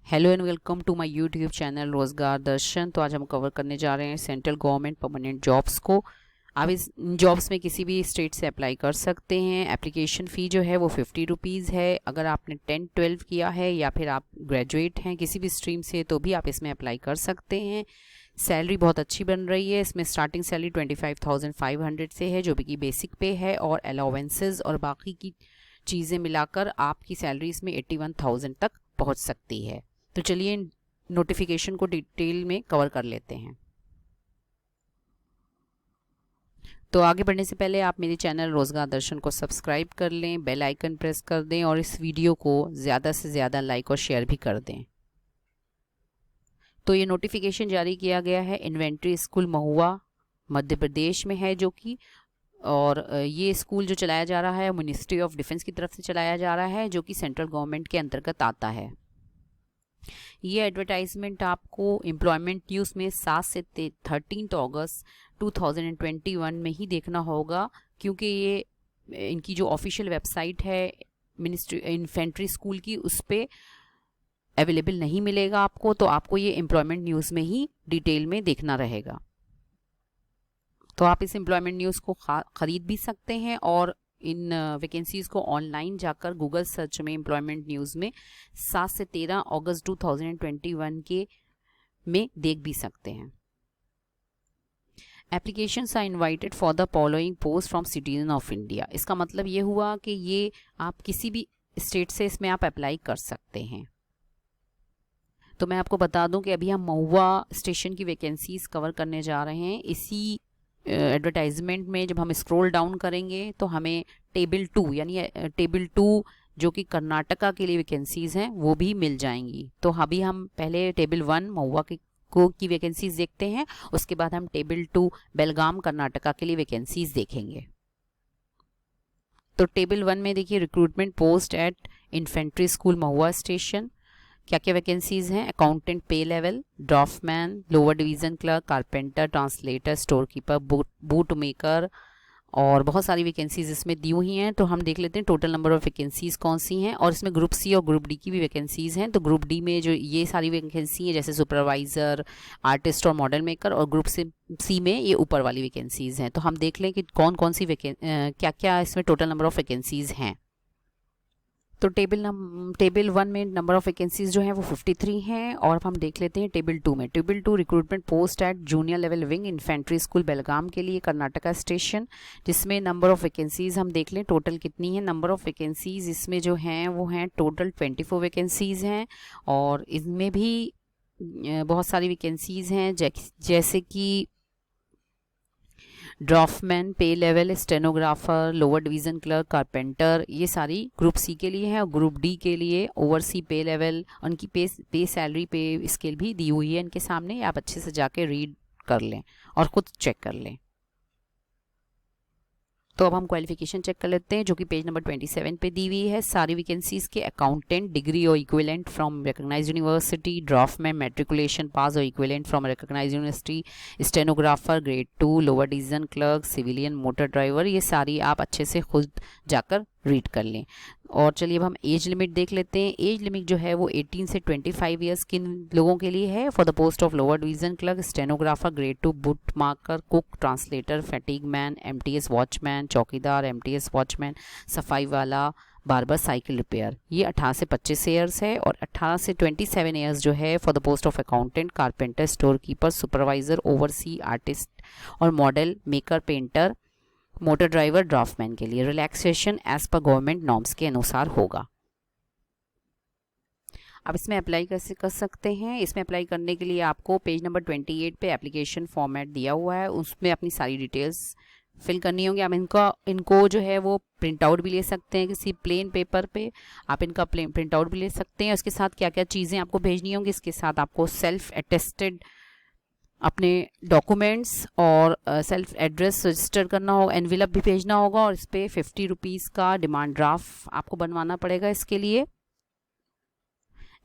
Hello and welcome to my YouTube channel Rozgar Darshan. तो आज हम कवर करने जा रहे हैं सेंट्रल गवर्नमेंट परमानेंट जॉब्स को। आप इस जॉब्स में किसी भी स्टेट से अप्लाई कर सकते हैं। एप्लीकेशन फ़ी जो है वो 50 रुपीज़ है। अगर आपने 10-12 किया है या फिर आप ग्रेजुएट हैं किसी भी स्ट्रीम से तो भी आप इसमें अप्लाई कर सकते हैं। सैलरी बहुत अच्छी बन रही है। इसमें स्टार्टिंग सैलरी 25,500 से है जो कि बेसिक पे है, और अलाउंसेस और बाकी की चीज़ें मिलाकर आपकी सैलरी इसमें 81,000 तक पहुंच सकती है। तो चलिए नोटिफिकेशन को डिटेल में कवर कर लेते हैं। तो आगे बढ़ने से पहले आप मेरे चैनल रोज़गार दर्शन को सब्सक्राइब कर लें, बेल आइकन प्रेस कर दें और इस वीडियो को ज़्यादा से ज़्यादा लाइक और शेयर भी कर दें। तो ये नोटिफिकेशन जारी किया गया है इन्वेंट्री स्कूल महुआ मध्य प्रदेश में है जो कि, और ये स्कूल जो चलाया जा रहा है मिनिस्ट्री ऑफ डिफेंस की तरफ से चलाया जा रहा है जो कि सेंट्रल गवर्नमेंट के अंतर्गत आता है। ये एडवर्टाइजमेंट आपको एम्प्लॉयमेंट न्यूज़ में 7 से 13 अगस्त 2021 में ही देखना होगा, क्योंकि ये इनकी जो ऑफिशियल वेबसाइट है मिनिस्ट्री इन्फेंट्री स्कूल की उस पर अवेलेबल नहीं मिलेगा आपको। तो आपको ये एम्प्लॉयमेंट न्यूज़ में ही डिटेल में देखना रहेगा। तो आप इस एम्प्लॉयमेंट न्यूज़ को खरीद भी सकते हैं और इन वैकेंसीज़ को ऑनलाइन जाकर गूगल सर्च में एम्प्लॉयमेंट न्यूज़ में 7 से 13 अगस्त 2021 के में देख भी सकते हैं। Applications are invited for the following post from citizen of India. इसका मतलब ये हुआ कि ये आप किसी भी स्टेट से इसमें आप अप्लाई कर सकते हैं। तो मैं आपको बता दूं कि अभी हम महुआ स्टेशन की वैकेंसीज कवर करने जा रहे हैं। इसी एडवर्टाइजमेंट में जब हम स्क्रॉल डाउन करेंगे तो हमें टेबल 2 यानी टेबल 2 जो कि कर्नाटका के लिए वैकेंसीज हैं वो भी मिल जाएंगी। तो अभी हम पहले टेबल 1 महुआ की वैकेंसीज देखते हैं, उसके बाद हम टेबल 2 बेलगाम कर्नाटका के लिए वैकेंसीज देखेंगे। तो टेबल 1 में देखिए recruitment post at infantry school Mhow station. क्या क्या वैकेंसीज हैं? Accountant pay level, draftsman, lower division clerk, carpenter, translator, store keeper, boot maker, और बहुत सारी वैकेंसीज इसमें दी हुई हैं। तो हम देख लेते हैं टोटल नंबर ऑफ वैकेंसीज कौन सी हैं। और इसमें ग्रुप सी और ग्रुप डी की भी वैकेंसीज हैं। तो ग्रुप डी में जो ये सारी वैकेंसी है जैसे सुपरवाइजर, आर्टिस्ट और मॉडल मेकर, और ग्रुप सी में ये ऊपर वाली वैकेंसीज हैं। तो हम देख लें कि कौन कौन सी क्या क्या इसमें टोटल नंबर ऑफ वैकेंसीज हैं। तो टेबल 1 में नंबर ऑफ वैकेंसीज जो हैं वो 53 हैं। और अब हम देख लेते हैं टेबल 2 में। Table 2 recruitment post at junior level wing infantry school Belgaum के लिए कर्नाटका स्टेशन, जिसमें नंबर ऑफ वैकेंसीज हम देख लें टोटल कितनी है। नंबर ऑफ वैकेंसीज इसमें जो हैं वो हैं टोटल 24 वैकेंसीज हैं। और इनमें भी बहुत सारी वैकेंसीज हैं जैसे कि ड्राफ्टमैन, पे level, stenographer, lower division clerk, carpenter, ये सारी ग्रुप सी के लिए है। और ग्रुप डी के लिए ओवरसी पे लेवल, उनकी पे सैलरी पे स्केल भी दी हुई है इनके सामने। आप अच्छे से जाके रीड कर लें और खुद चेक कर लें। तो अब हम क्वालिफिकेशन चेक कर लेते हैं जो कि पेज नंबर 27 पे दी हुई है। सारी वैकेंसीज के accountant degree or equivalent from recognised university, draftman matriculation pass or equivalent from recognised university, stenographer grade 2, lower division clerk, civilian, motor driver, ये सारी आप अच्छे से खुद जाकर रीड कर लें। और चलिए अब हम एज लिमिट देख लेते हैं। एज लिमिट जो है वो 18 से 25 ईयर्स किन लोगों के लिए है? For the post of lower division clerk, stenographer grade 2, book marker, cook, translator, fatigue man, MTS watchman, चौकीदार, एमटीएस वॉचमैन, सफाई वाला, बार्बर, साइकिल रिपेयर। ये 18 से 25 ईयर्स है। और 18 से 27 ईयर्स जो है for the post of accountant, carpenter, store keeper, supervisor, overseer, artist और model maker, painter, motor driver, draftman के लिए। रिलैक्सेशन एज पर गवर्नमेंट नॉर्म्स के अनुसार होगा। अब इसमें अप्लाई कैसे कर सकते हैं? इसमें अप्लाई करने के लिए आपको पेज नंबर 28 पे एप्लीकेशन फॉर्मेट दिया हुआ है, उसमें अपनी सारी डिटेल्स फिल करनी होंगी। आप इनको जो है वो प्रिंट आउट भी ले सकते हैं किसी प्लेन पेपर पे। आप इनका प्रिंट आउट भी ले सकते हैं। उसके साथ क्या क्या चीज़ें आपको भेजनी होंगी, इसके साथ आपको सेल्फ अटेस्टेड अपने डॉक्यूमेंट्स और सेल्फ एड्रेस रजिस्टर करना होगा, एनवेलप भी भेजना होगा। और इस पर 50 रुपीज़ का डिमांड ड्राफ्ट आपको बनवाना पड़ेगा इसके लिए।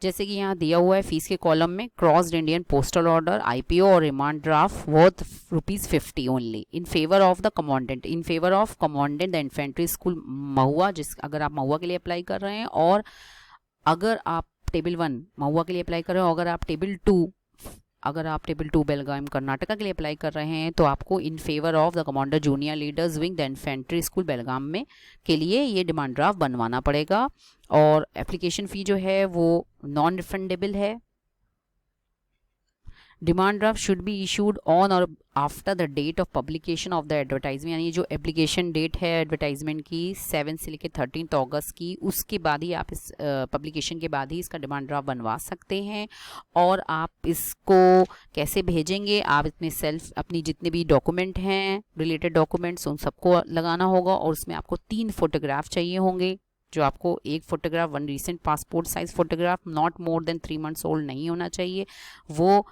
जैसे कि यहाँ दिया हुआ है फीस के कॉलम में, crossed Indian postal order, IPO or demand draft worth ₹50 only in favour of the commandant, in favour of commandant the infantry school Mhow, अगर आप महुआ के लिए अप्लाई कर रहे हैं। और अगर आप टेबल 1 महुआ के लिए अप्लाई कर रहे हो, अगर आप टेबल 2 बेलगाम कर्नाटका के लिए अप्लाई कर रहे हैं तो आपको in favour of the commander junior leaders wing the infantry school Belgaum में के लिए ये डिमांड ड्राफ्ट बनवाना पड़ेगा। और एप्लीकेशन फ़ी जो है वो नॉन रिफंडेबल है। Demand draft should be issued on or after the date of publication of the advertisement, यानी जो एप्लीकेशन डेट है एडवर्टाइजमेंट की 7 से लेकर 13 अगस्त की, उसके बाद ही आप इस पब्लिकेशन के बाद ही इसका डिमांड ड्राफ्ट बनवा सकते हैं। और आप इसको कैसे भेजेंगे, आप इसमें सेल्फ अपनी जितने भी डॉक्यूमेंट हैं रिलेटेड डॉक्यूमेंट्स उन सबको लगाना होगा और उसमें आपको 3 फोटोग्राफ चाहिए होंगे, जो आपको एक photograph 1 recent passport size photograph not more than 3 months old नहीं होना चाहिए, वो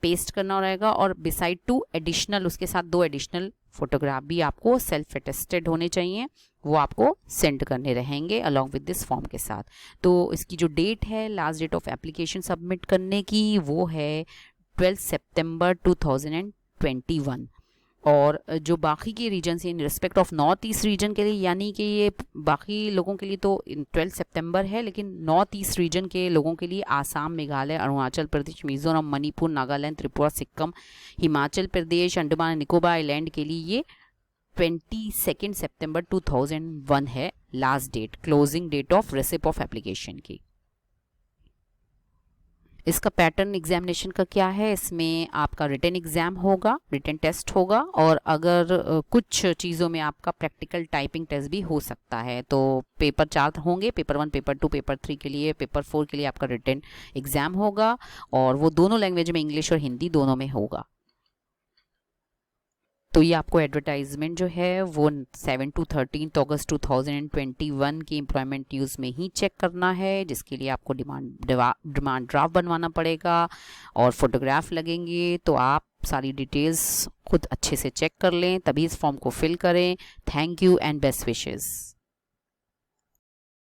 पेस्ट करना रहेगा। और बिसाइड 2 एडिशनल, उसके साथ 2 एडिशनल फोटोग्राफ भी आपको सेल्फ अटेस्टेड होने चाहिए, वो आपको सेंड करने रहेंगे अलॉन्ग विद दिस फॉर्म के साथ। तो इसकी जो डेट है last date of application submit करने की वो है 12 सितंबर 2021। और जो बाकी के रीजन से in respect of north east region के लिए, यानी कि ये बाकी लोगों के लिए तो 12 सितंबर है, लेकिन नॉर्थ ईस्ट रीजन के लोगों के लिए आसाम, मेघालय, अरुणाचल प्रदेश, मिजोरम, मणिपुर, नागालैंड, त्रिपुरा, सिक्किम, हिमाचल प्रदेश, अंडमान एंड निकोबार आइलैंड के लिए ये 22 सितंबर 2001 है last date, closing date of receipt of application की। इसका पैटर्न एग्जामिनेशन का क्या है, इसमें आपका रिटन एग्जाम होगा, रिटन टेस्ट होगा, और अगर कुछ चीज़ों में आपका प्रैक्टिकल टाइपिंग टेस्ट भी हो सकता है। तो पेपर 4 होंगे, पेपर 1, पेपर 2, पेपर 3 के लिए, पेपर 4 के लिए आपका रिटन एग्जाम होगा और वो दोनों लैंग्वेज में, इंग्लिश और हिंदी दोनों में होगा। तो ये आपको एडवर्टाइजमेंट जो है वो 7 to 13 अगस्त 2021 की एम्प्लॉयमेंट न्यूज़ में ही चेक करना है, जिसके लिए आपको डिमांड ड्राफ्ट बनवाना पड़ेगा और फोटोग्राफ लगेंगे। तो आप सारी डिटेल्स खुद अच्छे से चेक कर लें, तभी इस फॉर्म को फिल करें। Thank you and best wishes.